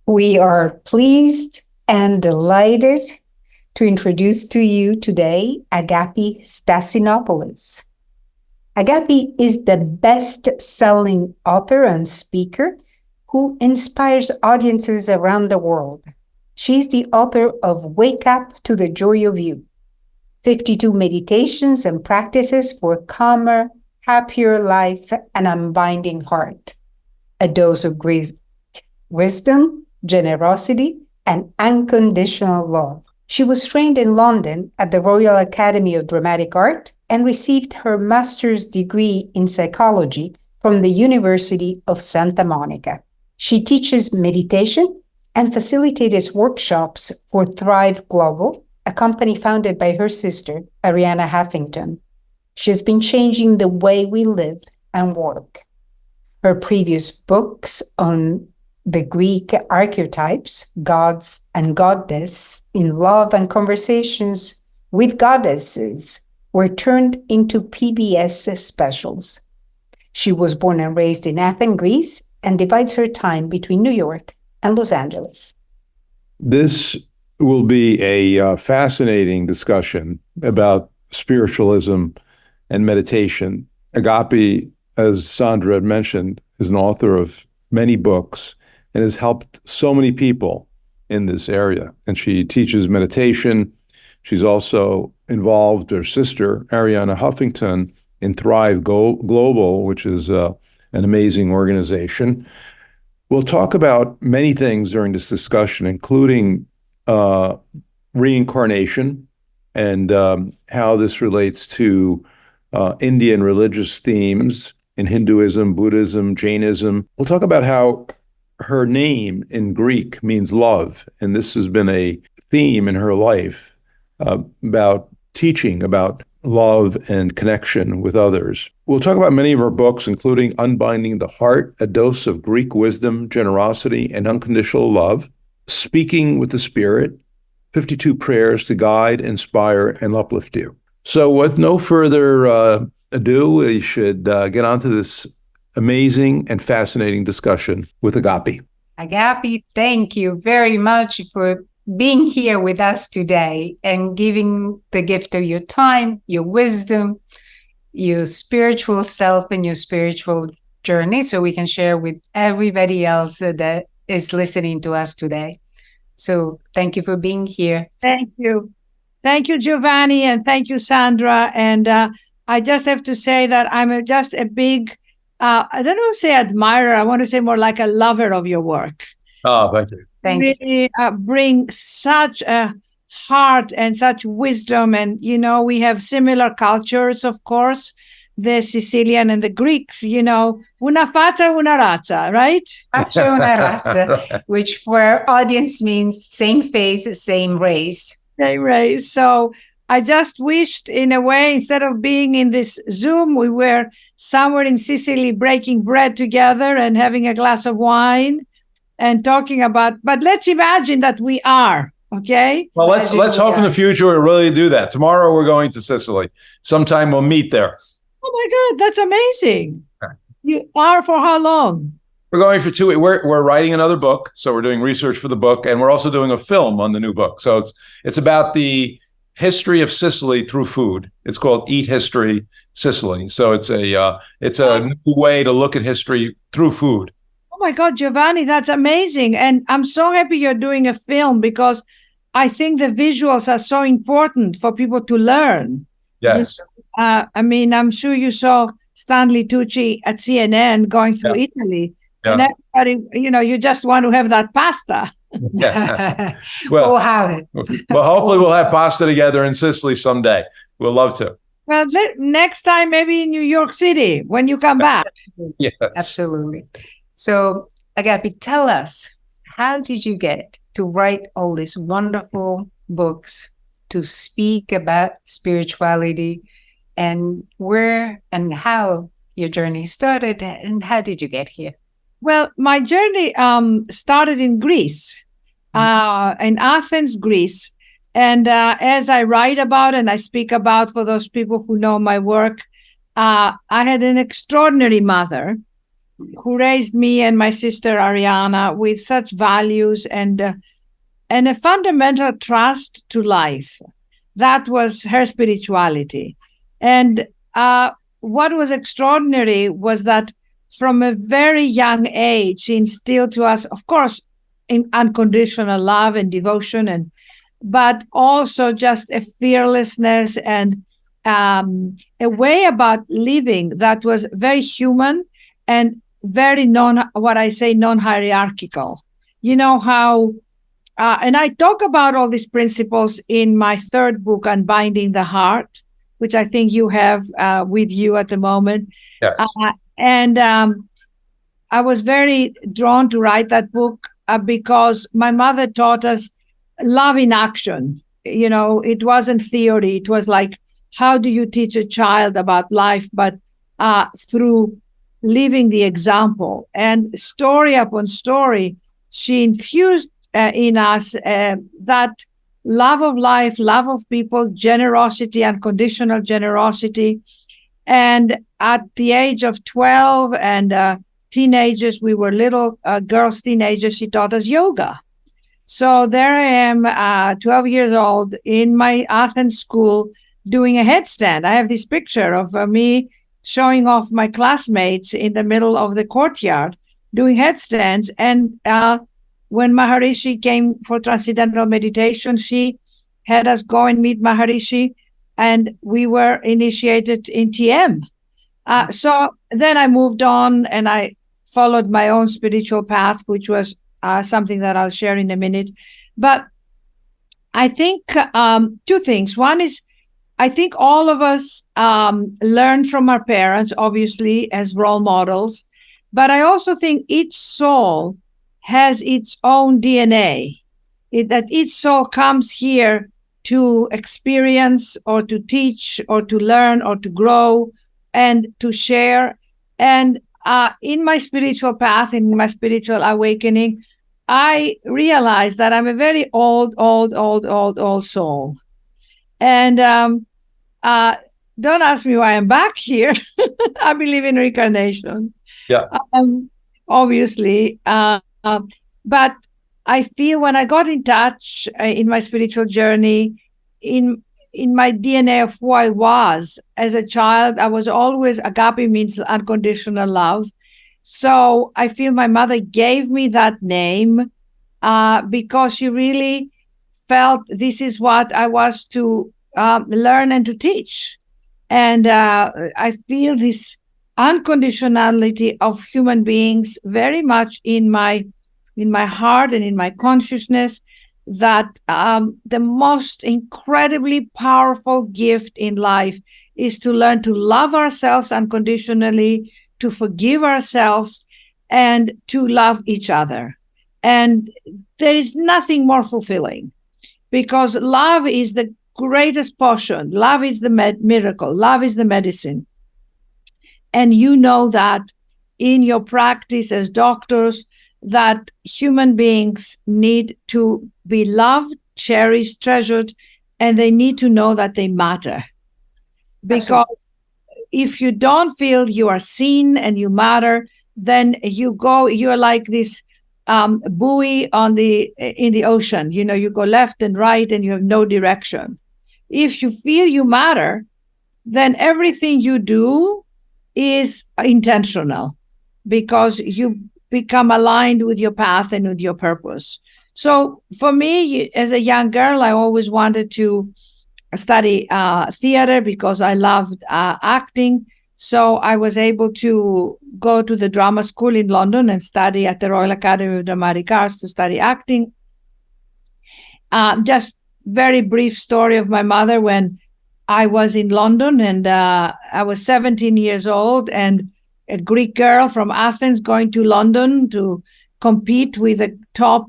We are pleased and delighted to introduce to you today Agapi Stassinopoulos. Agapi is the best-selling author and speaker who inspires audiences around the world. She's the author of Wake Up to the Joy of You, 52 meditations and practices for calmer, happier life and unbinding heart. A dose of wisdom, generosity, and unconditional love. She was trained in London at the Royal Academy of Dramatic Art and received her master's degree in psychology from the University of Santa Monica. She teaches meditation and facilitates workshops for Thrive Global, a company founded by her sister, Arianna Huffington. She's been changing the way we live and work. Her previous books on the Greek archetypes, gods and goddess, in love and conversations with goddesses, were turned into PBS specials. She was born and raised in Athens, Greece, and divides her time between New York and Los Angeles. This will be a fascinating discussion about spiritualism and meditation. Agapi, as Sandra had mentioned, is an author of many books and has helped so many people in this area. And she teaches meditation. She's also involved, her sister, Arianna Huffington, in Thrive Global, which is an amazing organization. We'll talk about many things during this discussion, including reincarnation and how this relates to Indian religious themes in Hinduism, Buddhism, Jainism. We'll talk about how her name in Greek means love, and this has been a theme in her life about teaching about love and connection with others. We'll talk about many of her books, including Unbinding the Heart, A Dose of Greek Wisdom, Generosity, and Unconditional Love, Speaking with the Spirit, 52 Prayers to Guide, Inspire, and Uplift You. So with no further ado, we should get on to this amazing and fascinating discussion with Agapi. Agapi, thank you very much for being here with us today and giving the gift of your time, your wisdom, your spiritual self, and your spiritual journey so we can share with everybody else that is listening to us today. So thank you for being here. Thank you. Thank you, Giovanni, and thank you, Sandra. And I just have to say that I'm just a big, I don't want to say admirer, I want to say more like a lover of your work. Oh, thank you. Thank you. Bring such a heart and such wisdom. And, you know, we have similar cultures, of course, the Sicilian and the Greeks, you know, una faccia, una razza, right? Faccia, una razza, which for our audience means same face, same race. Same race. So I just wished, in a way, instead of being in this Zoom, we were somewhere in Sicily breaking bread together and having a glass of wine and talking about, but let's imagine that we are, okay? Well, let's hope in the future we really do that. Tomorrow we're going to Sicily. Sometime we'll meet there. Oh my God, that's amazing. Okay. You are for how long? We're going for 2 weeks. We're writing another book, so we're doing research for the book, and we're also doing a film on the new book. So it's about the history of Sicily through food. It's called Eat History Sicily. So it's a new way to look at history through food. Oh my God, Giovanni, that's amazing. And I'm so happy you're doing a film because I think the visuals are so important for people to learn. Yes. I mean, I'm sure you saw Stanley Tucci at CNN going through Italy. Yeah. And everybody, you know, you just want to have that pasta. Yeah. We'll have it. Well, hopefully we'll have pasta together in Sicily someday. We'll love to. Well, next time, maybe in New York City when you come back. Yes. Absolutely. So, Agapi, tell us, how did you get to write all these wonderful books to speak about spirituality, and where and how your journey started, and how did you get here? Well, my journey started in Greece, in Athens, Greece. And as I write about and I speak about for those people who know my work, I had an extraordinary mother who raised me and my sister Arianna with such values and a fundamental trust to life. That was her spirituality. And what was extraordinary was that from a very young age, she instilled to us, of course, in unconditional love and devotion, but also just a fearlessness and a way about living that was very human and very non-hierarchical. You know how, and I talk about all these principles in my third book, Unbinding the Heart, which I think you have with you at the moment. Yes. And I was very drawn to write that book because my mother taught us love in action. You know, it wasn't theory. It was like, how do you teach a child about life, but through living the example. And story upon story, she infused in us that love of life, love of people, generosity, unconditional generosity. And at the age of 12 and teenagers, we were little girls, teenagers, she taught us yoga. So there I am, 12 years old in my Athens school doing a headstand. I have this picture of me showing off my classmates in the middle of the courtyard doing headstands. And when Maharishi came for Transcendental Meditation, she had us go and meet Maharishi, and we were initiated in TM. So then I moved on and I followed my own spiritual path, which was something that I'll share in a minute. But I think two things. One is, I think all of us learn from our parents, obviously, as role models. But I also think each soul has its own DNA, that each soul comes here to experience or to teach or to learn or to grow and to share. And in my spiritual path, in my spiritual awakening, I realized that I'm a very old soul. And don't ask me why I'm back here. I believe in reincarnation. Yeah. Obviously. But I feel when I got in touch in my spiritual journey, in my DNA of who I was as a child, I was always, Agapi means unconditional love. So I feel my mother gave me that name because she really felt this is what I was to learn and to teach. And I feel this unconditionality of human beings very much in my heart and in my consciousness, that the most incredibly powerful gift in life is to learn to love ourselves unconditionally, to forgive ourselves, and to love each other. And there is nothing more fulfilling, because love is the greatest potion. Love is the miracle. Love is the medicine. And you know that in your practice as doctors, that human beings need to be loved, cherished, treasured, and they need to know that they matter. Because if you don't feel you are seen and you matter, then you're like this buoy in the ocean. You know, you go left and right and you have no direction. If you feel you matter, then everything you do is intentional, because you become aligned with your path and with your purpose. So for me, as a young girl, I always wanted to study theater because I loved acting. So I was able to go to the drama school in London and study at the Royal Academy of Dramatic Arts to study acting. Just very brief story of my mother. When I was in London and I was 17 years old, and a Greek girl from Athens going to London to compete with the top,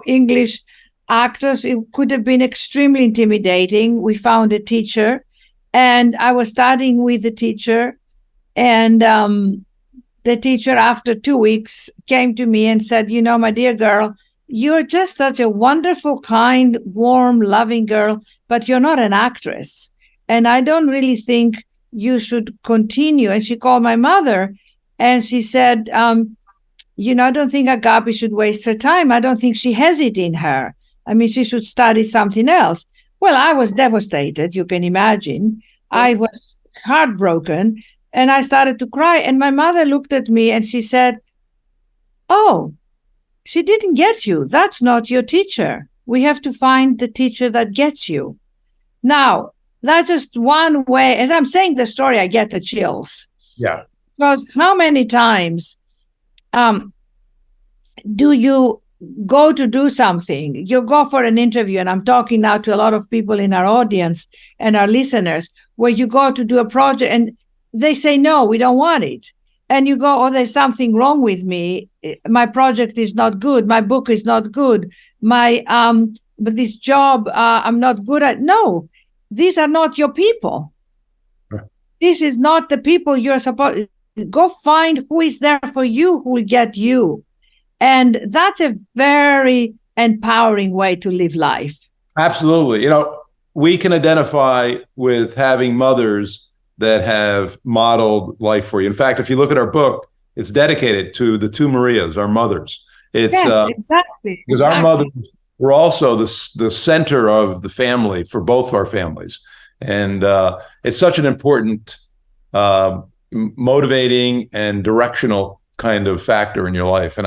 English actors. It could have been extremely intimidating. We found a teacher, and I was studying with the teacher. And the teacher, after 2 weeks, came to me and said, my dear girl, you're just such a wonderful, kind, warm, loving girl, but you're not an actress. And I don't really think you should continue. And she called my mother And she said, I don't think Agapi should waste her time. I don't think she has it in her. I mean, she should study something else. Well, I was devastated, you can imagine. I was heartbroken, and I started to cry. And my mother looked at me and she said, "Oh, she didn't get you. That's not your teacher. We have to find the teacher that gets you." Now, that's just one way. As I'm saying the story, I get the chills. Yeah. Because how many times do you go to do something? You go for an interview, and I'm talking now to a lot of people in our audience and our listeners, where you go to do a project and they say, "No, we don't want it." And you go, "Oh, there's something wrong with me. My project is not good. My book is not good. But this job, I'm not good at." No, these are not your people. Sure. This is not the people you're supposed. Go find who is there for you, who will get you. And that's a very empowering way to live life. Absolutely. We can identify with having mothers that have modeled life for you. In fact, if you look at our book, it's dedicated to the two Marias, our mothers. Yes, exactly. Because our mothers were also the center of the family for both our families. And it's such an important motivating and directional kind of factor in your life. And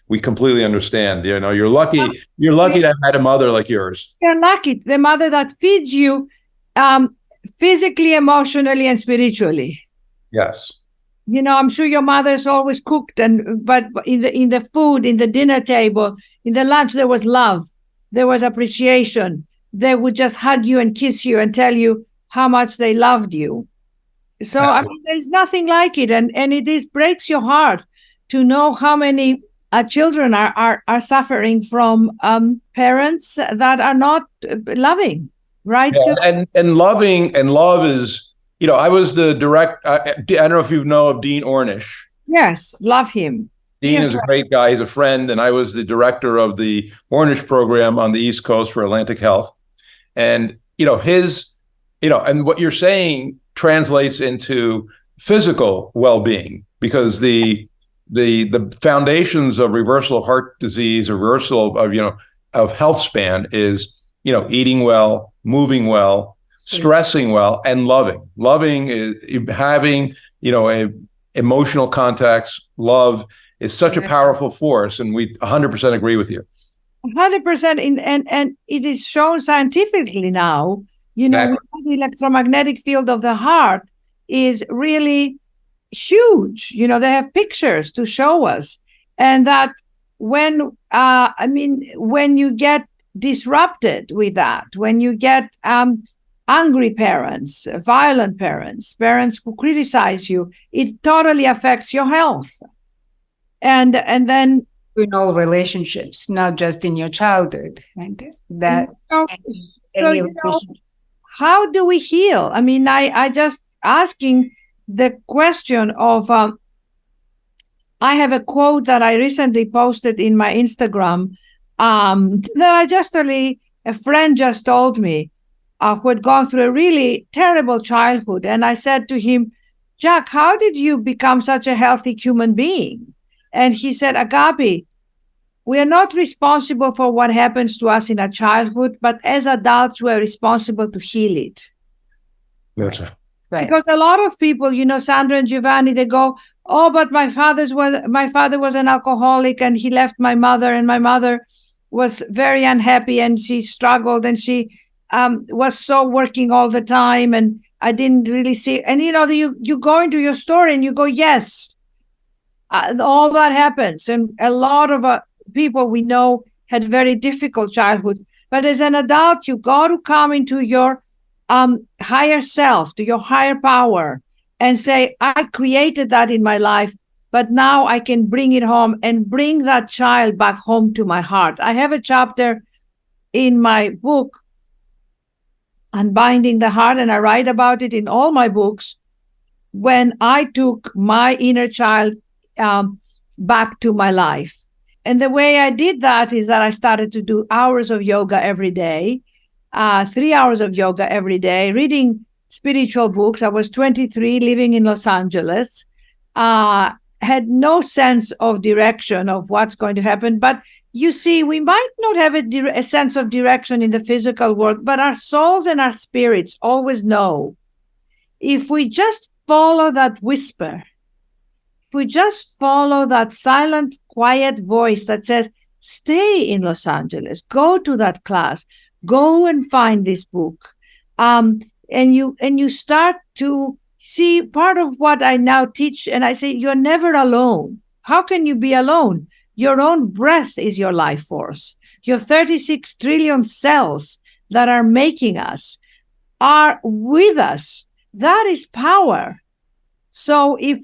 we completely understand. You're lucky to have had a mother like yours. You're lucky. The mother that feeds you physically, emotionally, and spiritually. Yes. I'm sure your mother's always cooked, but in the food, in the dinner table, in the lunch, there was love, there was appreciation. They would just hug you and kiss you and tell you how much they loved you. So there's nothing like it, and it breaks your heart to know how many children are suffering from parents that are not loving, right? Yeah, and love is, I was the I don't know if you know of Dean Ornish. Yes, love him. Dean is a great guy. He's a friend, and I was the director of the Ornish program on the East Coast for Atlantic Health. And and what you're saying translates into physical well-being, because the foundations of reversal of heart disease, reversal of health span is eating well, moving well, stressing well, and loving. Loving is having emotional contacts. Love is such a powerful force, and we 100% agree with you. 100%, and it is shown scientifically now. Exactly. The electromagnetic field of the heart is really huge. They have pictures to show us. And that when you get disrupted with that, when you get angry parents, violent parents who criticize you, it totally affects your health. And then in all relationships, not just in your childhood. And how do we heal? I just asking the question of, I have a quote that I recently posted in my Instagram that a friend just told me, who had gone through a really terrible childhood. And I said to him, "Jack, how did you become such a healthy human being?" And he said, "Agapi, we are not responsible for what happens to us in our childhood, but as adults, we're responsible to heal it." That's right. Because a lot of people, Sandra and Giovanni, they go, "Oh, but my father was an alcoholic, and he left my mother, and my mother was very unhappy, and she struggled, and she was so working all the time, and I didn't really see." And you go into your story and you go, "Yes, all that happens." And a lot of people we know had very difficult childhood. But as an adult, you got to come into your higher self, to your higher power, and say, "I created that in my life, but now I can bring it home and bring that child back home to my heart." I have a chapter in my book, Unbinding the Heart, and I write about it in all my books, when I took my inner child back to my life. And the way I did that is that I started to do hours of yoga every day, 3 hours of yoga every day, reading spiritual books. I was 23, living in Los Angeles. had no sense of direction of what's going to happen. But you see, we might not have a sense of direction in the physical world, but our souls and our spirits always know. If we just follow that whisper, if we just follow that silent, quiet voice that says, stay in Los Angeles, go to that class, go and find this book. And you start to see part of what I now teach, and I say, you're never alone. How can you be alone? Your own breath is your life force. Your 36 trillion cells that are making us are with us. That is power. So if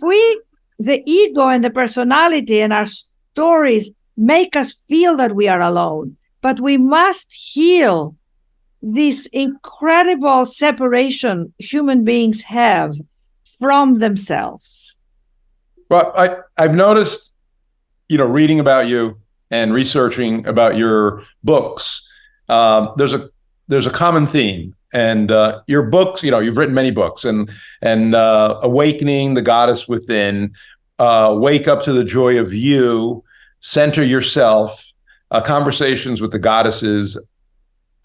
the ego and the personality and our stories make us feel that we are alone, but we must heal this incredible separation human beings have from themselves. Well, I've noticed, reading about you and researching about your books, there's a common theme. And your books, you've written many books, and Awakening the Goddess Within, Wake Up to the Joy of You, Center Yourself, Conversations with the Goddesses,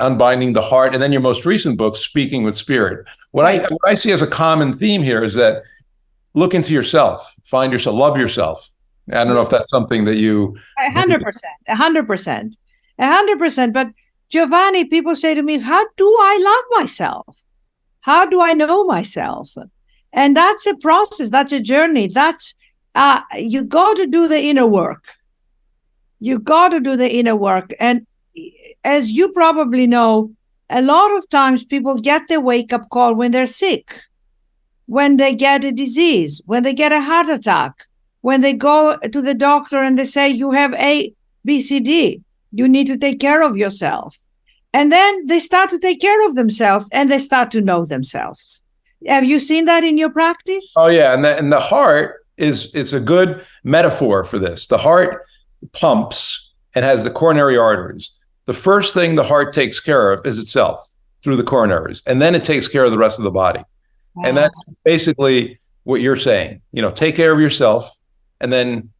Unbinding the Heart, and then your most recent book, Speaking with Spirit. What I see as a common theme here is that look into yourself, find yourself, love yourself. I don't know if that's something that you... 100%. But Giovanni, people say to me, how do I love myself? How do I know myself? And that's a process. That's a journey. That's you got to do the inner work. And as you probably know, a lot of times people get their wake-up call when they're sick, when they get a disease, when they get a heart attack, when they go to the doctor and they say, you have A, B, C, D. You need to take care of yourself. And then they start to take care of themselves and they start to know themselves. Have you seen that in your practice? Oh, yeah. And the heart it's a good metaphor for this. The heart pumps and has the coronary arteries. The first thing the heart takes care of is itself through the coronaries. And then it takes care of the rest of the body. Wow. And that's basically what you're saying. Take care of yourself and then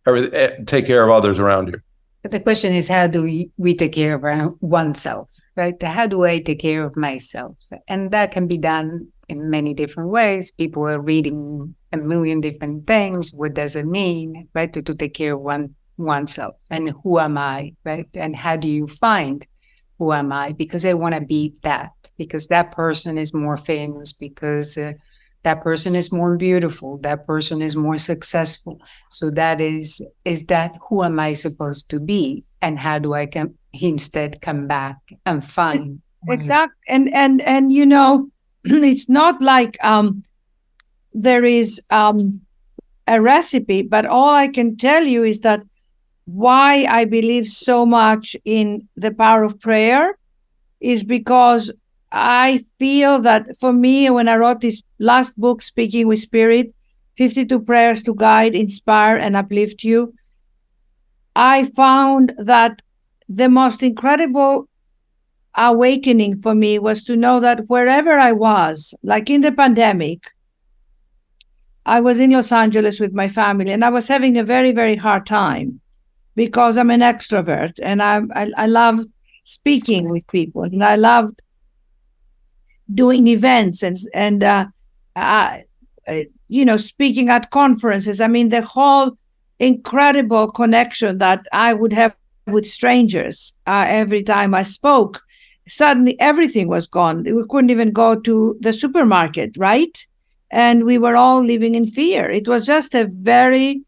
take care of others around you. But the question is, how do we take care of oneself, right? How do I take care of myself? And that can be done in many different ways. People are reading a million different things. What does it mean, right? To take care of oneself. And who am I, right? And how do you find who am I? Because I want to be that. Because that person is more famous. Because that person is more beautiful. That person is more successful. So that is that who am I supposed to be? And how do I instead come back and find? Exactly. And it's not like there is a recipe, but all I can tell you is that why I believe so much in the power of prayer is because I feel that for me, when I wrote this last book, Speaking with Spirit, 52 Prayers to Guide, Inspire, and Uplift You, I found that the most incredible awakening for me was to know that wherever I was, like in the pandemic, I was in Los Angeles with my family, and I was having a very, very hard time because I'm an extrovert, and I love speaking with people, and I loved doing events and speaking at conferences. I mean, the whole incredible connection that I would have with strangers every time I spoke. Suddenly everything was gone. We couldn't even go to the supermarket, right? And we were all living in fear. It was just a very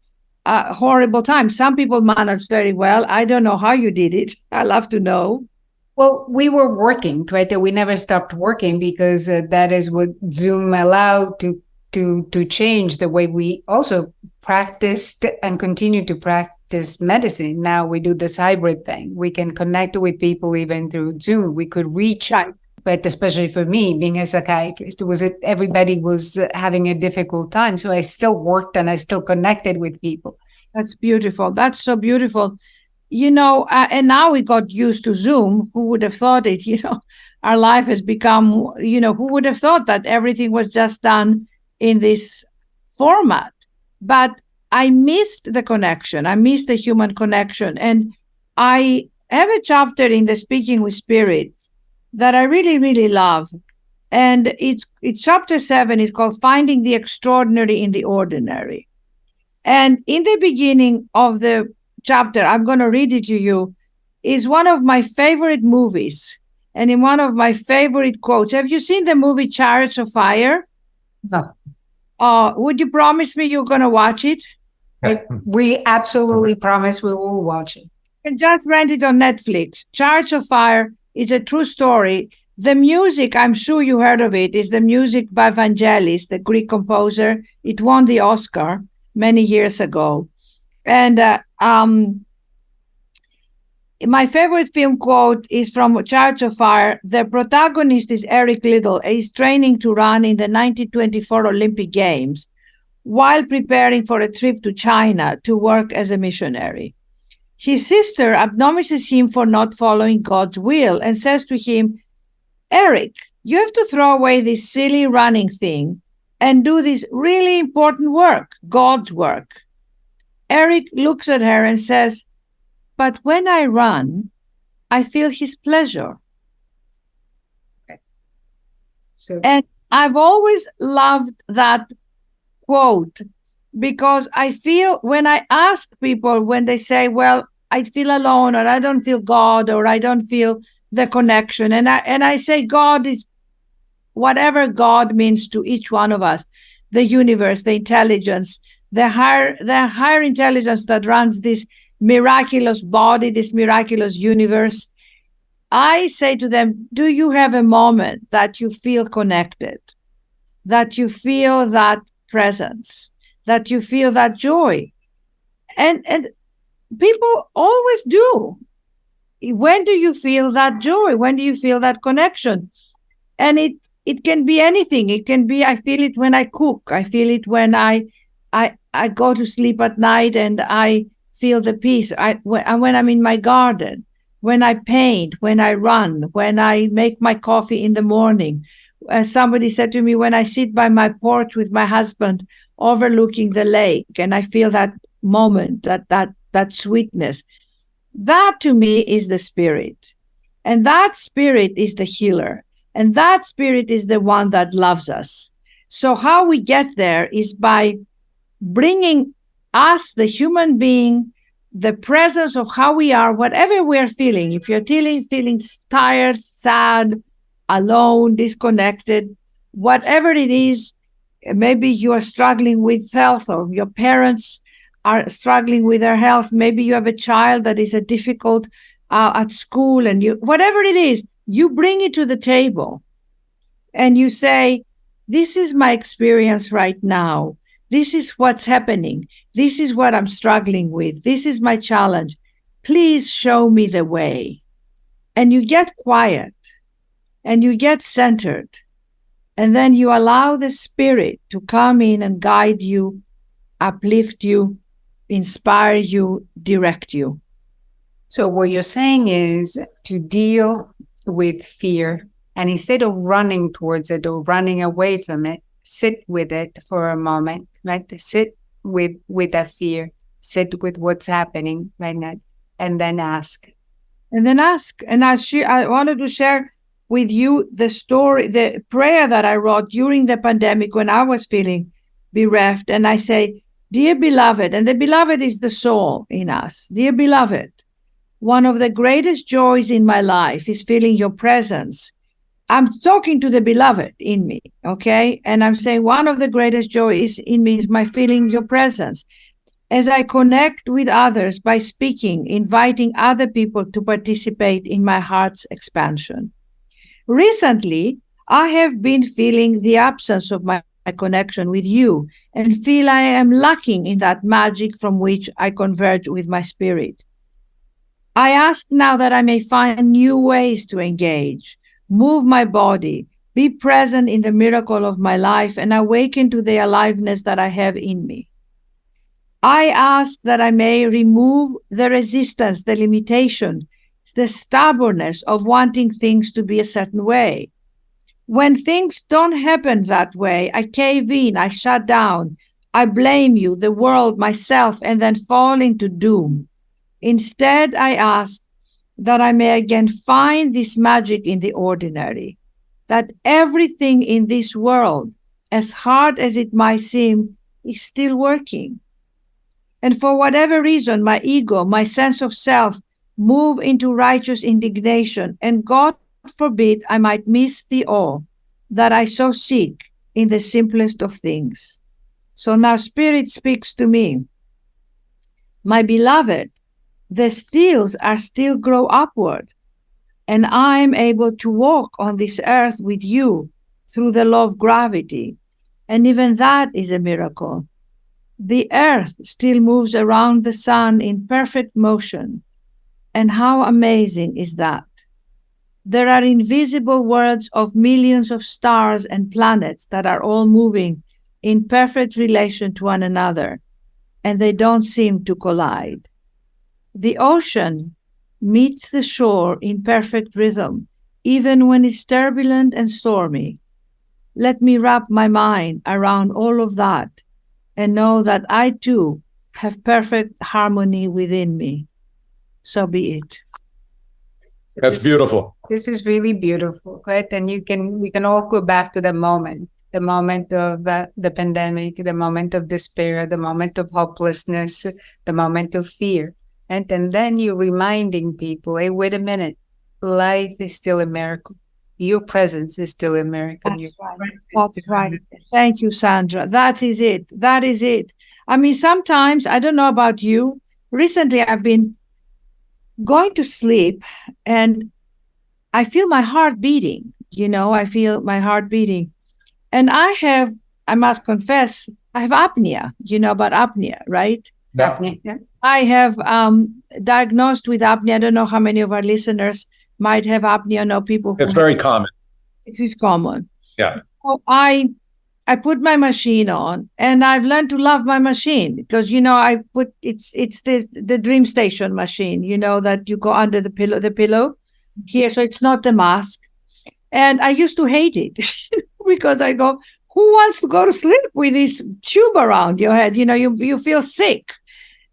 horrible time. Some people managed very well. I don't know how you did it. I'd love to know. Well, we were working, right? We never stopped working because that is what Zoom allowed to change the way we also practiced and continue to practice medicine. Now we do this hybrid thing. We can connect with people even through Zoom. We could reach out, but especially for me, being a psychiatrist, everybody was having a difficult time. So I still worked and I still connected with people. That's beautiful. That's so beautiful. And now we got used to Zoom. Who would have thought it? Our life has become, who would have thought that everything was just done in this format? But I missed the connection. I missed the human connection. And I have a chapter in the Speaking with Spirit that I really, really love. And it's chapter 7 is called Finding the Extraordinary in the Ordinary. And in the beginning of the chapter, I'm going to read it to you, is one of my favorite movies. And in one of my favorite quotes, have you seen the movie Chariots of Fire? No. Would you promise me you're going to watch it? We absolutely promise we will watch it. And just rent it on Netflix. Chariots of Fire is a true story. The music, I'm sure you heard of it, is the music by Vangelis, the Greek composer. It won the Oscar many years ago. And my favorite film quote is from Chariots of Fire. The protagonist is Eric Liddell. He's training to run in the 1924 Olympic Games while preparing for a trip to China to work as a missionary. His sister admonishes him for not following God's will and says to him, Eric, you have to throw away this silly running thing and do this really important work, God's work. Eric looks at her and says, but when I run, I feel his pleasure. Okay. So, and I've always loved that quote because I feel when I ask people, when they say, well, I feel alone or I don't feel God or I don't feel the connection. And I say God is whatever God means to each one of us, the universe, the intelligence, the higher intelligence that runs this miraculous body, this miraculous universe. I say to them, do you have a moment that you feel connected, that you feel that presence, that you feel that joy? And people always do. When do you feel that joy? When do you feel that connection? And it can be anything. It can be, I feel it when I cook. I feel it when I go to sleep at night and I feel the peace. When I'm in my garden, when I paint, when I run, when I make my coffee in the morning. Somebody said to me, when I sit by my porch with my husband overlooking the lake and I feel that moment, that sweetness. That to me is the spirit. And that spirit is the healer. And that spirit is the one that loves us. So how we get there is by bringing us, the human being, the presence of how we are, whatever we're feeling. If you're feeling tired, sad, alone, disconnected, whatever it is, maybe you are struggling with health or your parents are struggling with their health. Maybe you have a child that is difficult at school and whatever it is, you bring it to the table and you say, this is my experience right now. This is what's happening. This is what I'm struggling with. This is my challenge. Please show me the way. And you get quiet and you get centered. And then you allow the spirit to come in and guide you, uplift you, inspire you, direct you. So what you're saying is to deal with fear, and instead of running towards it or running away from it, sit with it for a moment, right? Sit with that fear, sit with what's happening right now, and then ask. And then ask. And I wanted to share with you the story, the prayer that I wrote during the pandemic when I was feeling bereft. And I say, dear beloved, and the beloved is the soul in us. Dear beloved, one of the greatest joys in my life is feeling your presence. I'm talking to the beloved in me, okay? And I'm saying one of the greatest joys in me is my feeling your presence. As I connect with others by speaking, inviting other people to participate in my heart's expansion. Recently, I have been feeling the absence of my connection with you and feel I am lacking in that magic from which I converge with my spirit. I ask now that I may find new ways to engage, move my body, be present in the miracle of my life, and awaken to the aliveness that I have in me. I ask that I may remove the resistance, the limitation, the stubbornness of wanting things to be a certain way. When things don't happen that way, I cave in, I shut down, I blame you, the world, myself, and then fall into doom. Instead, I ask that I may again find this magic in the ordinary, that everything in this world, as hard as it might seem, is still working. And for whatever reason, my ego, my sense of self, move into righteous indignation, and God forbid I might miss the awe that I so seek in the simplest of things. So now Spirit speaks to me. My beloved, the steels are still grow upward, and I'm able to walk on this earth with you through the law of gravity. And even that is a miracle. The earth still moves around the sun in perfect motion. And how amazing is that? There are invisible worlds of millions of stars and planets that are all moving in perfect relation to one another, and they don't seem to collide. The ocean meets the shore in perfect rhythm, even when it's turbulent and stormy. Let me wrap my mind around all of that and know that I too have perfect harmony within me. So be it. That's beautiful. This is really beautiful, right? And we can all go back to the moment of the pandemic, the moment of despair, the moment of hopelessness, the moment of fear. And then you're reminding people, hey, wait a minute, life is still a miracle. Your presence is still a miracle. That's right. That's right. Thank you, Sandra. That is it. That is it. I mean, sometimes, I don't know about you, recently I've been going to sleep and I feel my heart beating. I feel my heart beating. And I must confess, I have apnea. You know about apnea, right? Yeah. Yeah. I have diagnosed with apnea. I don't know how many of our listeners might have apnea. No, people. It's very common. It is common. Yeah. So I put my machine on, and I've learned to love my machine because it's the Dream Station machine. That you go under the pillow here, so it's not the mask. And I used to hate it because I go, who wants to go to sleep with this tube around your head? You feel sick.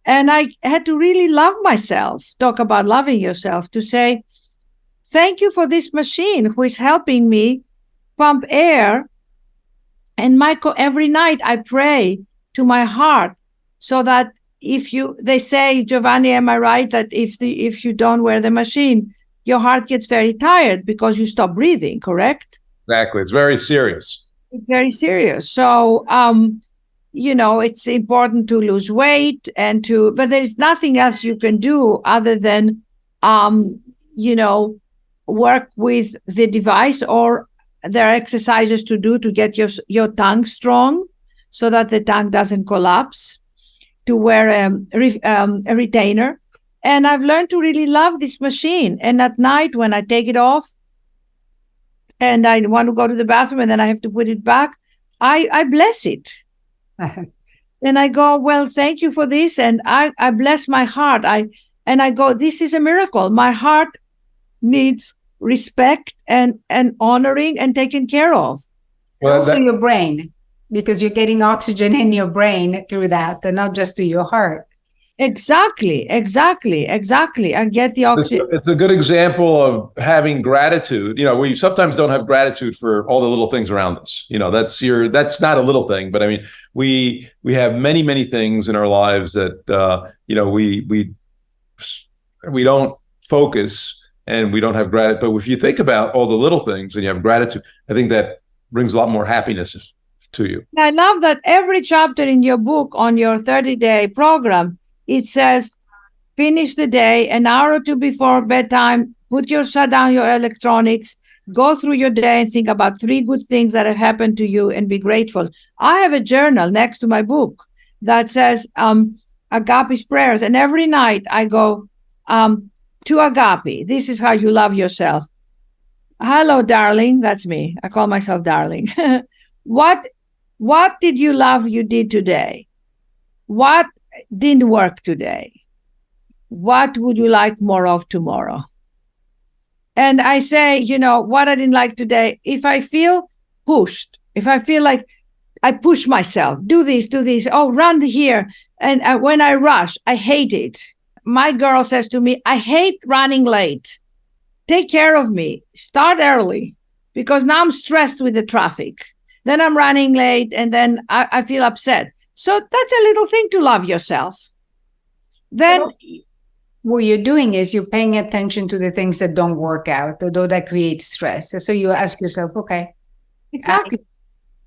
And I had to really love myself, talk about loving yourself, to say, thank you for this machine who is helping me pump air. And every night I pray to my heart so that they say, Giovanni, am I right, that if you don't wear the machine, your heart gets very tired because you stop breathing, correct? Exactly. It's very serious. It's very serious. So, it's important to lose weight but there's nothing else you can do other than, work with the device, or there are exercises to do to get your tongue strong so that the tongue doesn't collapse, to wear a retainer. And I've learned to really love this machine. And at night when I take it off and I want to go to the bathroom and then I have to put it back, I bless it. And I go, well, thank you for this. And I bless my heart. And I go, this is a miracle. My heart needs respect and honoring and taken care of. Well, also your brain, because you're getting oxygen in your brain through that, and not just to your heart. Exactly. I get the oxygen. It's a good example of having gratitude. We sometimes don't have gratitude for all the little things around us. That's not a little thing, but I mean, we have many, many things in our lives that we don't focus and we don't have gratitude. But if you think about all the little things and you have gratitude, I think that brings a lot more happiness to you. I love that every chapter in your book on your 30-day program, it says, finish the day an hour or two before bedtime, shut down your electronics, go through your day and think about 3 good things that have happened to you and be grateful. I have a journal next to my book that says Agapi's prayers. And every night I go to Agapi. This is how you love yourself. Hello, darling. That's me. I call myself darling. What did you love you did today? What didn't work today? What would you like more of tomorrow? And I say, what I didn't like today, if I feel pushed, if I feel like I push myself, do this, oh, run here. And when I rush, I hate it. My girl says to me, I hate running late. Take care of me. Start early, because now I'm stressed with the traffic. Then I'm running late, and then I feel upset. So that's a little thing to love yourself. Then what you're doing is you're paying attention to the things that don't work out, although that creates stress. So you ask yourself, okay, exactly.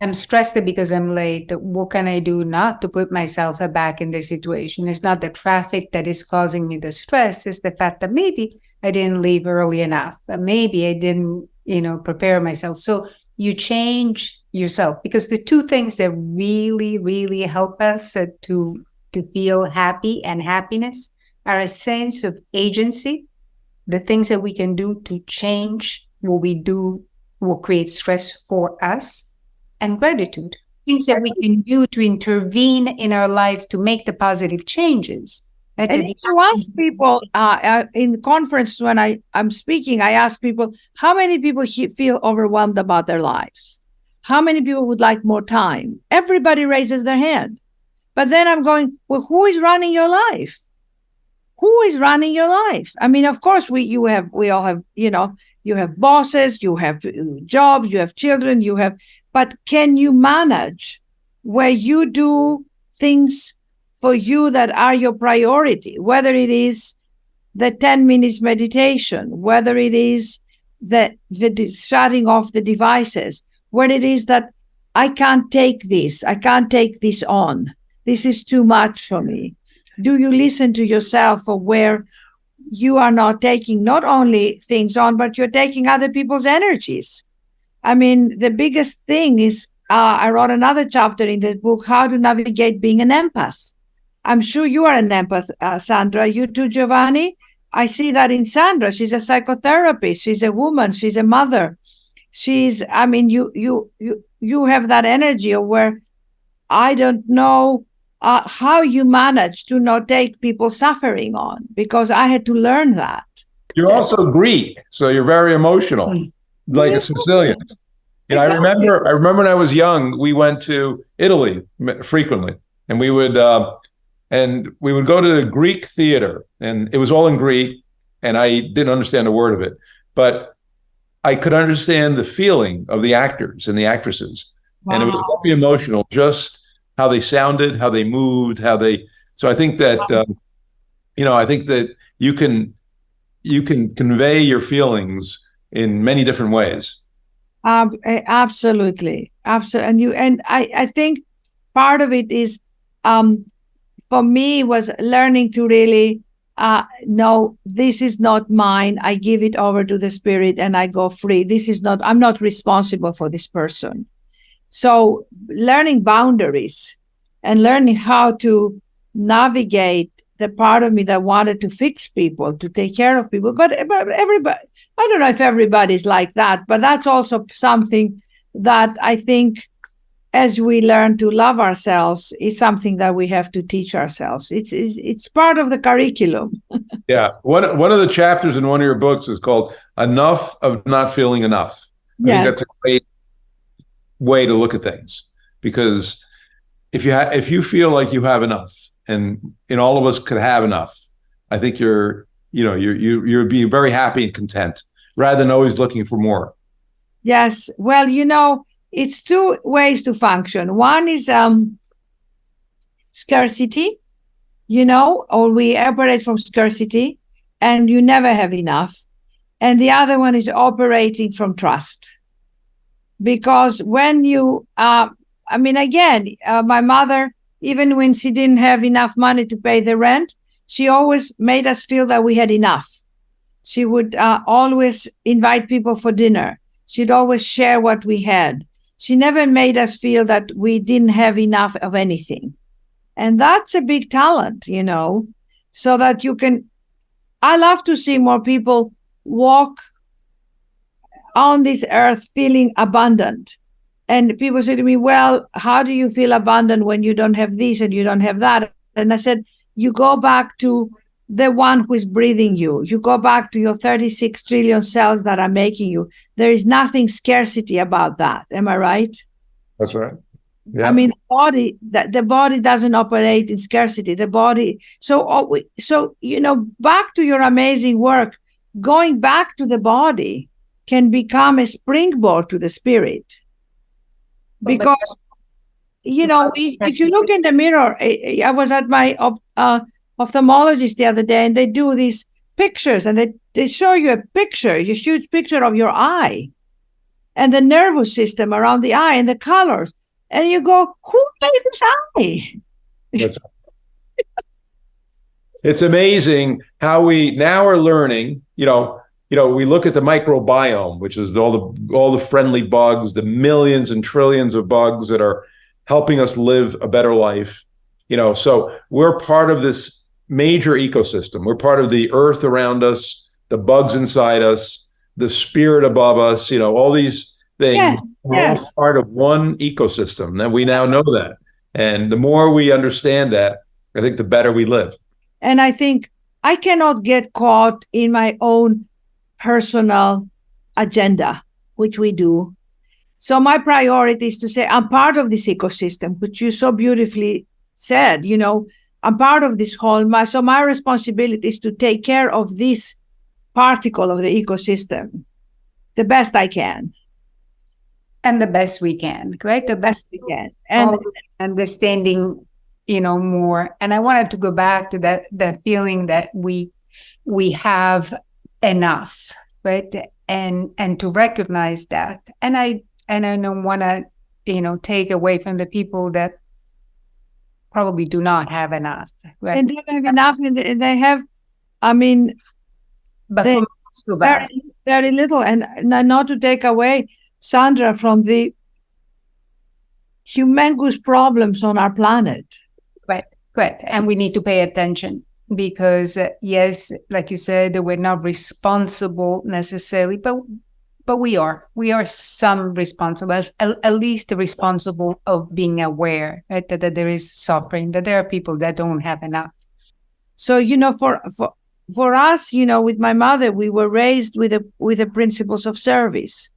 I'm stressed because I'm late. What can I do not to put myself back in the situation? It's not the traffic that is causing me the stress. It's the fact that maybe I didn't leave early enough. Maybe I didn't, prepare myself. So you change yourself, because the two things that really, really help us to feel happy and happiness are a sense of agency, the things that we can do to change what we do, what creates stress for us, and gratitude, things that we can do to intervene in our lives to make the positive changes. And if you ask people in conference when I'm speaking, I ask people, how many people feel overwhelmed about their lives? How many people would like more time? Everybody raises their hand. But then I'm going, well, who is running your life? Who is running your life? I mean, of course, we all have, you have bosses, you have jobs, you have children, but can you manage where you do things for you that are your priority, whether it is the 10 minutes meditation, whether it is the shutting off the devices, whether it is that I can't take this on. This is too much for me. Do you listen to yourself for where you are not taking not only things on, but you're taking other people's energies? I mean, the biggest thing is, I wrote another chapter in the book, How to Navigate Being an Empath. I'm sure you are an empath, Sandra. You too, Giovanni? I see that in Sandra. She's a psychotherapist. She's a woman. She's a mother. You have that energy of where I don't know how you manage to not take people's suffering on, because I had to learn that. You're also Greek, so you're very emotional, like a Sicilian. I remember when I was young, we went to Italy frequently, and we would go to the Greek theater, and it was all in Greek, and I didn't understand a word of it, but I could understand the feeling of the actors and the actresses. Wow. And it was very emotional, just how they sounded, how they moved, so I think that, I think that you can convey your feelings in many different ways. Absolutely. And I think part of it is, for me, was learning to really no, this is not mine. I give it over to the spirit and I go free. I'm not responsible for this person. So learning boundaries and learning how to navigate the part of me that wanted to fix people, to take care of people. But everybody, I don't know if everybody's like that, but that's also something that I think, as we learn to love ourselves, is something that we have to teach ourselves. It's part of the curriculum. Yeah. One of the chapters in one of your books is called Enough of Not Feeling Enough. I think that's a great way to look at things, because if you feel like you have enough, and all of us could have enough, I think you'll be very happy and content rather than always looking for more. Yes. Well, it's two ways to function. One is scarcity, or we operate from scarcity and you never have enough. And the other one is operating from trust. Because when you, my mother, even when she didn't have enough money to pay the rent, she always made us feel that we had enough. She would always invite people for dinner. She'd always share what we had. She never made us feel that we didn't have enough of anything. And that's a big talent, so that you can, I love to see more people walk on this earth feeling abundant. And people say to me, well, how do you feel abundant when you don't have this and you don't have that? And I said, you go back to the one who is breathing you. You go back to your 36 trillion cells that are making you. There is nothing scarcity about that. Am I right? That's right. Yeah. I mean, the body doesn't operate in scarcity. The body. So back to your amazing work, going back to the body can become a springboard to the spirit. Because, if you look in the mirror, I was at my ophthalmologist the other day, and they do these pictures, and they show you a huge picture of your eye and the nervous system around the eye and the colors. And you go, who made this eye? That's right. It's amazing how we now are learning, we look at the microbiome, which is all the friendly bugs, the millions and trillions of bugs that are helping us live a better life. So we're part of this major ecosystem. We're part of the earth around us, the bugs inside us, the spirit above us, all these things. Yes, we're all part of one ecosystem. That we now know that. And the more we understand that, I think the better we live. And I think I cannot get caught in my own personal agenda, which we do. So my priority is to say, I'm part of this ecosystem, which you so beautifully said, I'm part of this whole. So my responsibility is to take care of this particle of the ecosystem the best I can. And the best we can, right? The best we can. And understanding, more. And I wanted to go back to that feeling that we have enough, right? And to recognize that. And I don't want to, take away from the people that probably do not have enough, right? And they have enough, and they have, but they, very, very little. And not to take away, Sandra, from the humongous problems on our planet. Right. And we need to pay attention because, yes, like you said, we're not responsible necessarily, but we are. We are some responsible, at least responsible of being aware, right, that there is suffering, that there are people that don't have enough. So, for us, with my mother, we were raised with the principles of service.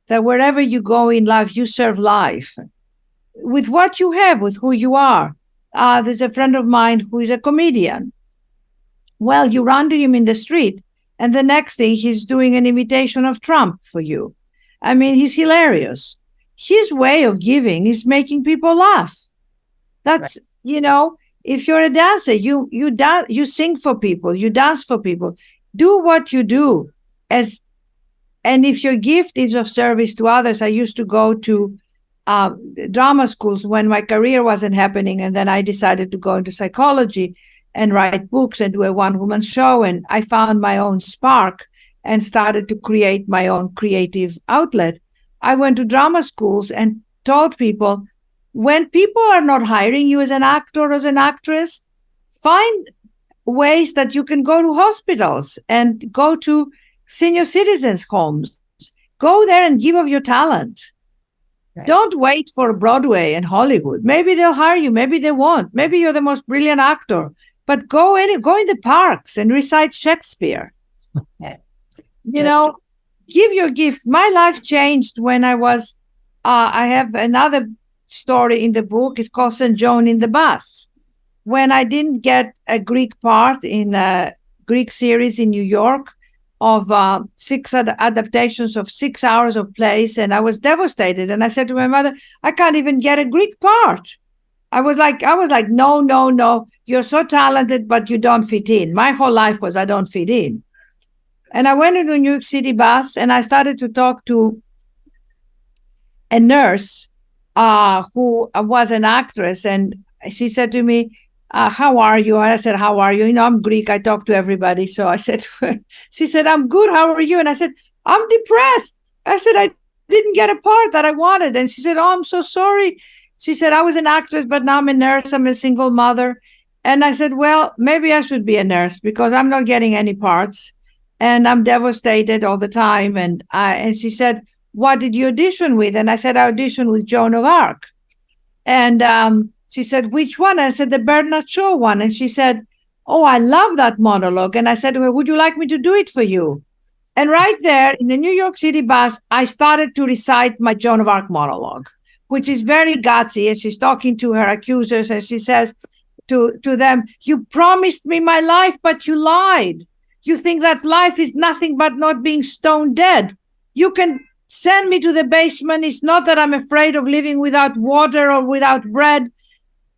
That wherever you go in life, you serve life with what you have, with who you are. There's a friend of mine who is a comedian. Well, you run to him in the street, and the next thing he's doing an imitation of Trump for you. He's hilarious. His way of giving is making people laugh. That's, right. If you're a dancer, you sing for people, you dance for people. Do what you do and if your gift is of service to others. I used to go to drama schools when my career wasn't happening, and then I decided to go into psychology and write books and do a one-woman show, and I found my own spark and started to create my own creative outlet. I went to drama schools and told people, when people are not hiring you as an actor or as an actress, find ways that you can go to hospitals and go to senior citizens' homes. Go there and give of your talent. Right. Don't wait for Broadway and Hollywood. Maybe they'll hire you. Maybe they won't. Maybe you're the most brilliant actor. But go in the parks and recite Shakespeare. Yeah. Give your gift. My life changed when I was, I have another story in the book. It's called St. John in the Bus. When I didn't get a Greek part in a Greek series in New York of 6 adaptations of 6 hours of plays, and I was devastated. And I said to my mother, I can't even get a Greek part. I was like, no, you're so talented, but you don't fit in. My whole life was I don't fit in. And I went into a New York City bus, and I started to talk to a nurse who was an actress. And she said to me, how are you? And I said, how are you? I'm Greek. I talk to everybody. So I said, she said, I'm good. How are you? And I said, I'm depressed. I said, I didn't get a part that I wanted. And she said, oh, I'm so sorry. She said, I was an actress, but now I'm a nurse. I'm a single mother. And I said, well, maybe I should be a nurse because I'm not getting any parts. And I'm devastated all the time. And she said, what did you audition with? And I said, I auditioned with Joan of Arc. And she said, which one? I said, the Bernard Shaw one. And she said, oh, I love that monologue. And I said to her, would you like me to do it for you? And right there in the New York City bus, I started to recite my Joan of Arc monologue, which is very gutsy. And she's talking to her accusers, and she says to them, "You promised me my life, but you lied. You think that life is nothing but not being stone dead. You can send me to the basement. It's not that I'm afraid of living without water or without bread.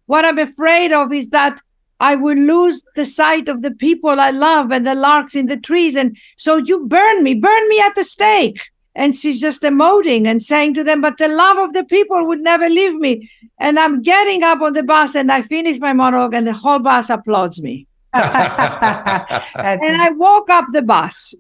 What I'm afraid of is that I will lose the sight of the people I love and the larks in the trees. And so you burn me at the stake." And she's just emoting and saying to them, "But the love of the people would never leave me." And I'm getting up on the bus, and I finish my monologue, and the whole bus applauds me. And I walk up the bus,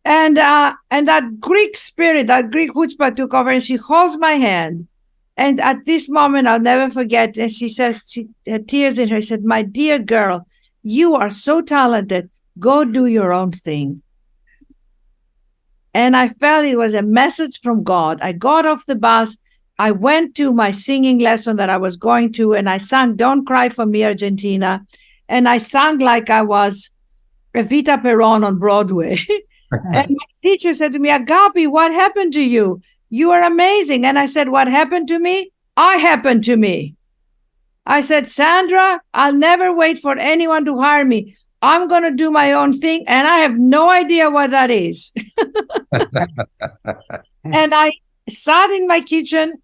and that Greek spirit, that Greek chutzpah took over, and she holds my hand. And at this moment, I'll never forget, and she says, she had tears in her, she said, "My dear girl, you are so talented. Go do your own thing." And I felt it was a message from God. I got off the bus. I went to my singing lesson that I was going to, and I sang "Don't Cry for Me, Argentina." And I sang like I was Evita Peron on Broadway. And my teacher said to me, "Agapi, what happened to you? You are amazing." And I said, "What happened to me? I happened to me." I said, "Sandra, I'll never wait for anyone to hire me. I'm going to do my own thing, and I have no idea what that is." And I sat in my kitchen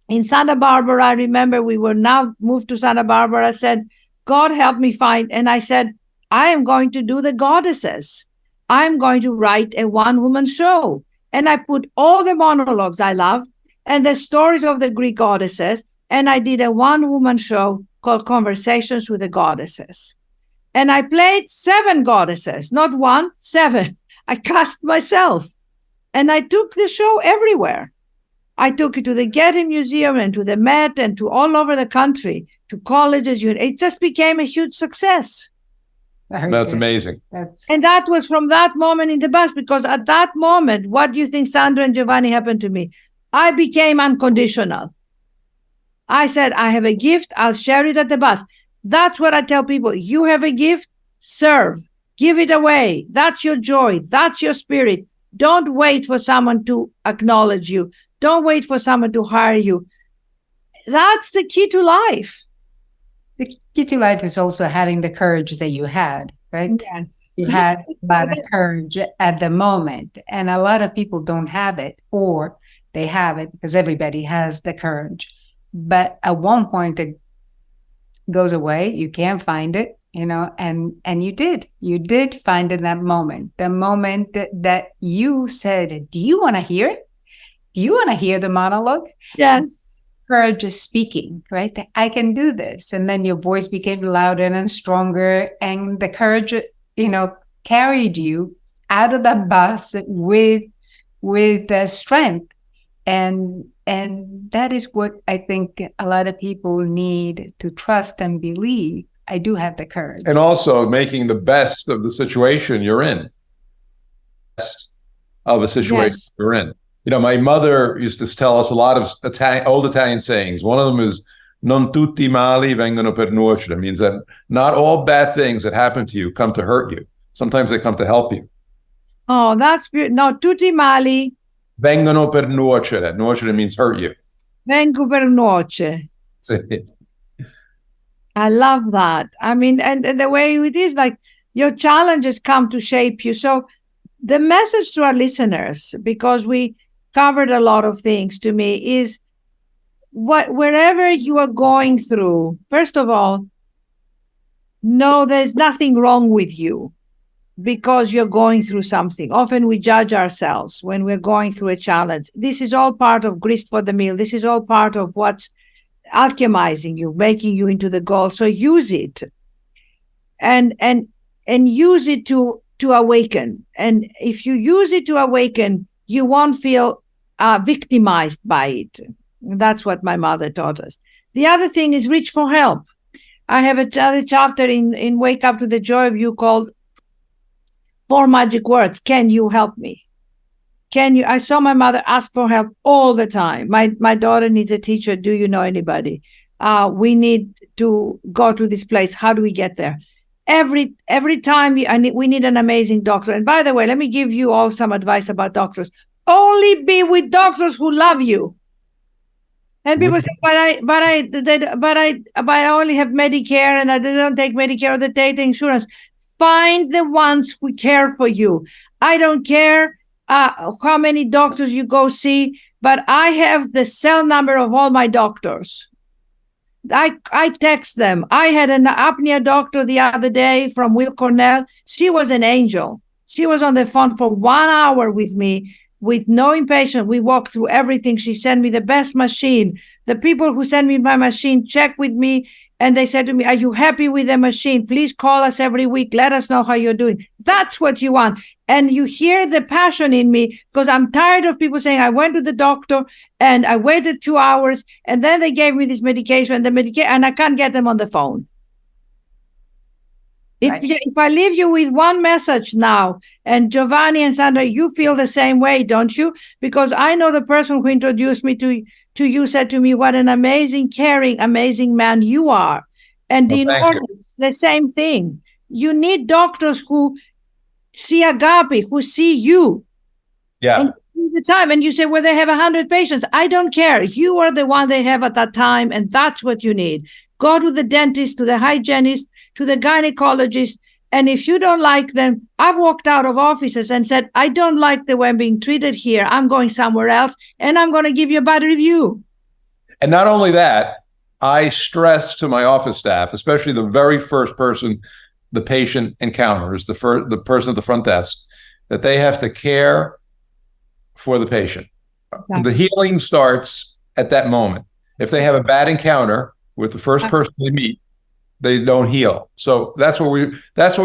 in Santa Barbara. I remember we were now moved to Santa Barbara. I said, "God help me find." And I said, "I am going to do the goddesses. I'm going to write a one-woman show." And I put all the monologues I love and the stories of the Greek goddesses, and I did a one-woman show called Conversations with the Goddesses. And I played 7 goddesses, not 1, 7. I cast myself. And I took the show everywhere. I took it to the Getty Museum and to the Met and to all over the country, to colleges. It just became a huge success. That's amazing. And that was from that moment in the bus, because at that moment, what do you think, Sandra and Giovanni, happened to me? I became unconditional. I said, I have a gift. I'll share it at the bus. That's what I tell people. You have a gift, serve, give it away. That's your joy. That's your spirit. Don't wait for someone to acknowledge you. Don't wait for someone to hire you. That's the key to life. The key to life is also having the courage that you had, right? Yes. You had a lot of courage at the moment. And a lot of people don't have it, or they have it because everybody has the courage. But at one point it goes away. You can't find it, and you did find it that moment, the moment that you said, "Do you want to hear it? Do you want to hear the monologue?" Yes. Courage is speaking, right? I can do this. And then your voice became louder and stronger, and the courage, carried you out of the bus with strength. And that is what I think a lot of people need to trust and believe. I do have the courage. And also making the best of the situation you're in. Best of a situation you're in. My mother used to tell us a lot of old Italian sayings. One of them is "Non tutti mali vengono per nuocere." It means that not all bad things that happen to you come to hurt you. Sometimes they come to help you. Oh, that's beautiful. No, tutti mali vengono per nuocere. Nuocere means hurt you. Vengo per nuocere. I love that. I mean, and the way it is, like, your challenges come to shape you. So the message to our listeners, because we covered a lot of things, to me, is wherever you are going through, first of all, know there's nothing wrong with you because you're going through something. Often we judge ourselves when we're going through a challenge. This is all part of grist for the mill. This is all part of what's alchemizing you, making you into the goal. So use it and use it to awaken. And if you use it to awaken, you won't feel victimized by it. That's what my mother taught us. The other thing is reach for help. I have another chapter in Wake Up to the Joy of You called 4 Magic Words. Can you help me? Can you? I saw my mother ask for help all the time. My daughter needs a teacher. Do you know anybody? We need to go to this place. How do we get there? Every time we need an amazing doctor. And by the way, let me give you all some advice about doctors. Only be with doctors who love you. And people say, but I only have Medicare and I don't take Medicare or they take insurance. Find the ones who care for you. I don't care how many doctors you go see, but I have the cell number of all my doctors. I text them. I had an apnea doctor the other day from Will Cornell. She was an angel. She was on the phone for 1 hour with me with no impatient. We walked through everything. She sent me the best machine. The people who sent me my machine checked with me and they said to me, are you happy with the machine? Please call us every week. Let us know how you're doing. That's what you want. And you hear the passion in me because I'm tired of people saying, I went to the doctor and I waited 2 hours and then they gave me this medication and I can't get them on the phone. If I leave you with one message now, and Giovanni and Sandra, you feel the same way, don't you? Because I know the person who introduced me to you said to me, what an amazing, caring, amazing man you are. And the same thing. You need doctors who see Agapi, who see you. Yeah. And the time, and you say, well, they have 100 patients. I don't care. You are the one they have at that time, and that's what you need. Go to the dentist, to the hygienist, to the gynecologist, and if you don't like them, I've walked out of offices and said, I don't like the way I'm being treated here. I'm going somewhere else, and I'm going to give you a bad review. And not only that, I stress to my office staff, especially the very first person the patient encounters, the person at the front desk, that they have to care for the patient. Exactly. The healing starts at that moment. If they have a bad encounter with the first person they meet, they don't heal. So that's what we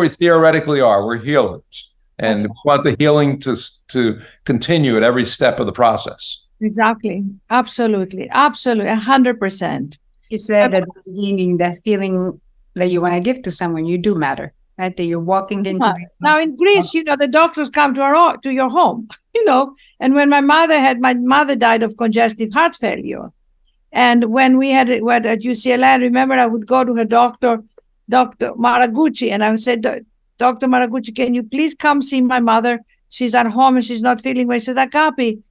theoretically are. We're healers, and we want the healing to continue at every step of the process. Exactly. Absolutely. 100%. You said at the beginning that feeling that you want to give to someone, you do matter. Right? That you're walking into now in Greece, the doctors come to your home, and when my mother died of congestive heart failure. And when we had it at UCLA, I remember I would go to her Dr. Maraguchi, and I would say, Dr. Maraguchi, can you please come see my mother? She's at home and she's not feeling well. She says, Agapi,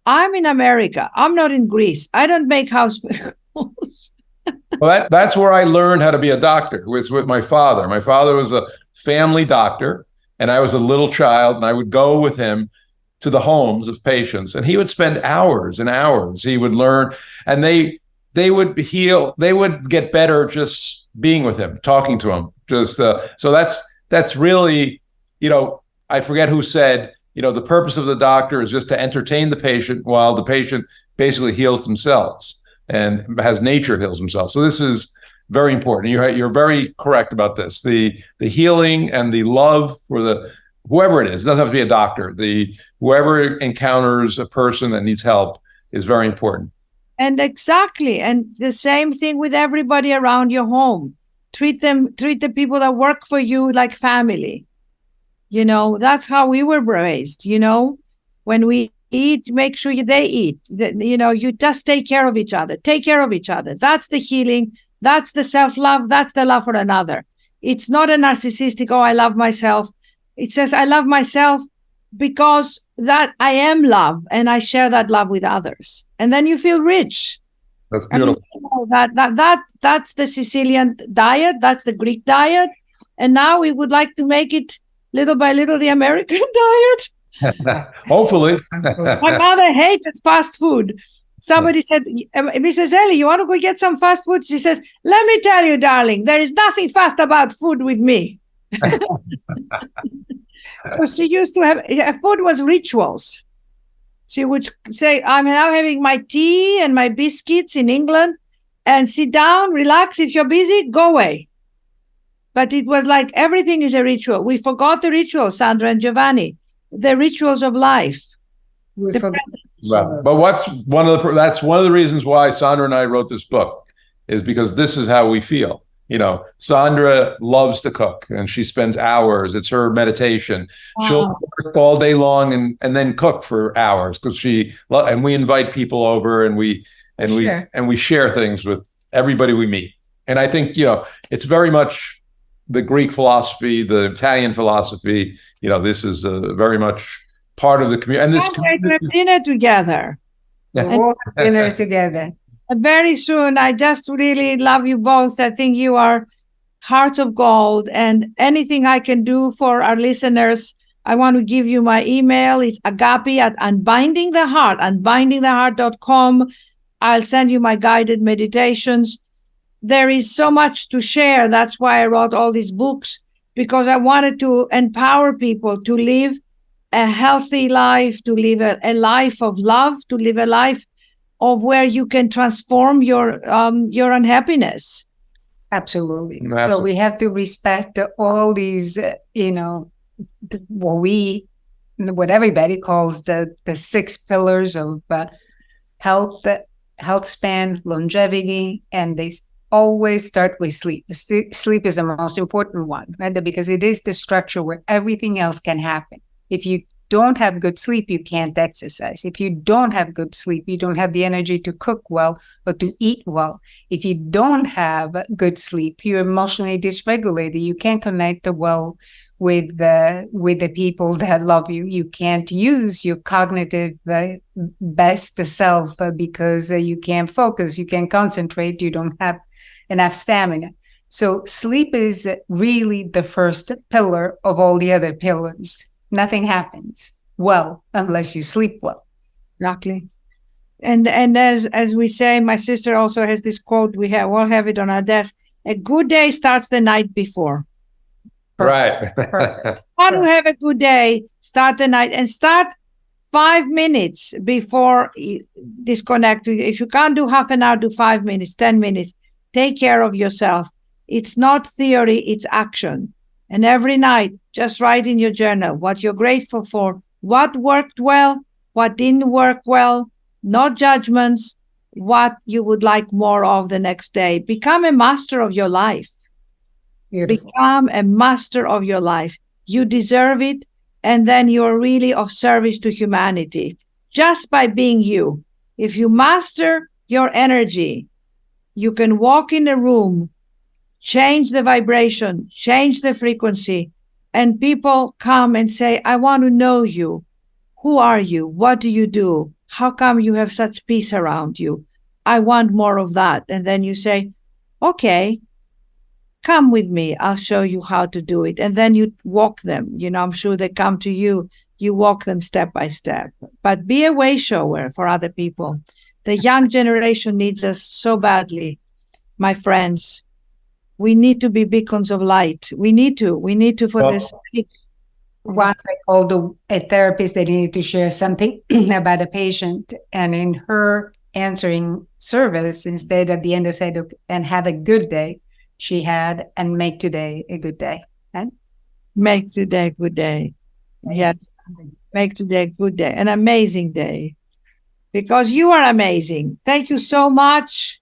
I'm in America. I'm not in Greece. I don't make house films. Well, that's where I learned how to be a doctor, was with my father. My father was a family doctor, and I was a little child, and I would go with him to the homes of patients, and he would spend hours and hours. He would learn, and they would heal. They would get better just being with him, talking to him. So that's really, I forget who said, the purpose of the doctor is just to entertain the patient while the patient basically heals themselves and has nature heals themselves. So this is very important. You're very correct about this. The healing and the love for the whoever it is, it doesn't have to be a doctor. Whoever encounters a person that needs help is very important. And exactly. And the same thing with everybody around your home. Treat the people that work for you like family. That's how we were raised. When we eat, make sure they eat. You just take care of each other. Take care of each other. That's the healing. That's the self-love. That's the love for another. It's not a narcissistic, I love myself. It says, I love myself because that I am love and I share that love with others. And then you feel rich. That's beautiful. That's the Sicilian diet. That's the Greek diet. And now we would like to make it little by little the American diet. Hopefully. My mother hated fast food. Somebody said, Mrs. Ellie, you want to go get some fast food? She says, let me tell you, darling, there is nothing fast about food with me. She used to have food was rituals. She would say, I'm now having my tea and my biscuits in England, and sit down, relax. If you're busy, go away. But it was like everything is a ritual. We forgot the rituals, Sandra and Giovanni, the rituals of life. But that's one of the reasons why Sandra and I wrote this book, is because this is how we feel. Sandra loves to cook, and she spends hours. It's her meditation. Wow. She'll work all day long and then cook for hours because and we invite people over, and we share things with everybody we meet. And I think, it's very much the Greek philosophy, the Italian philosophy. This is very much part of the community. And this dinner together. Dinner together. Very soon. I just really love you both. I think you are hearts of gold, and anything I can do for our listeners, I want to give you my email. It's Agapi at Unbinding the Heart, unbindingtheheart.com. I'll send you my guided meditations. There is so much to share. That's why I wrote all these books, because I wanted to empower people to live a healthy life, to live a life of love, to live a life of where you can transform your unhappiness. Absolutely. So we have to respect all these, what everybody calls the 6 pillars of health, health span, longevity, and they always start with sleep. Sleep is the most important one, right? Because it is the structure where everything else can happen. If you don't have good sleep, you can't exercise. If you don't have good sleep, you don't have the energy to cook well or to eat well. If you don't have good sleep, you're emotionally dysregulated. You can't connect well with the people that love you. You can't use your cognitive best self because you can't focus, you can't concentrate, you don't have enough stamina. So sleep is really the first pillar of all the other pillars. Nothing happens well unless you sleep well. Exactly. And as we say, my sister also has this quote. We all have it on our desk. A good day starts the night before. Right. How to have a good day? Start the night and start 5 minutes before you disconnect. If you can't do half an hour, do 5 minutes, 10 minutes. Take care of yourself. It's not theory, it's action. And every night, just write in your journal what you're grateful for, what worked well, what didn't work well, no judgments, what you would like more of the next day. Become a master of your life. Beautiful. Become a master of your life. You deserve it, and then you're really of service to humanity just by being you. If you master your energy, you can walk in a room, change the vibration, change the frequency, and people come and say, I want to know you. Who are you? What do you do? How come you have such peace around you? I want more of that. And then you say, okay, come with me. I'll show you how to do it. And then you walk them. I'm sure they come to you. You walk them step by step. But be a way shower for other people. The young generation needs us so badly, my friends. We need to be beacons of light. We need to for this. Once I called a therapist that needed to share something about a patient, and in her answering service, instead at the end I said, and have a good day, she had, and make today a good day. And make today a good day. Yes. Make today a good day, an amazing day. Because you are amazing. Thank you so much.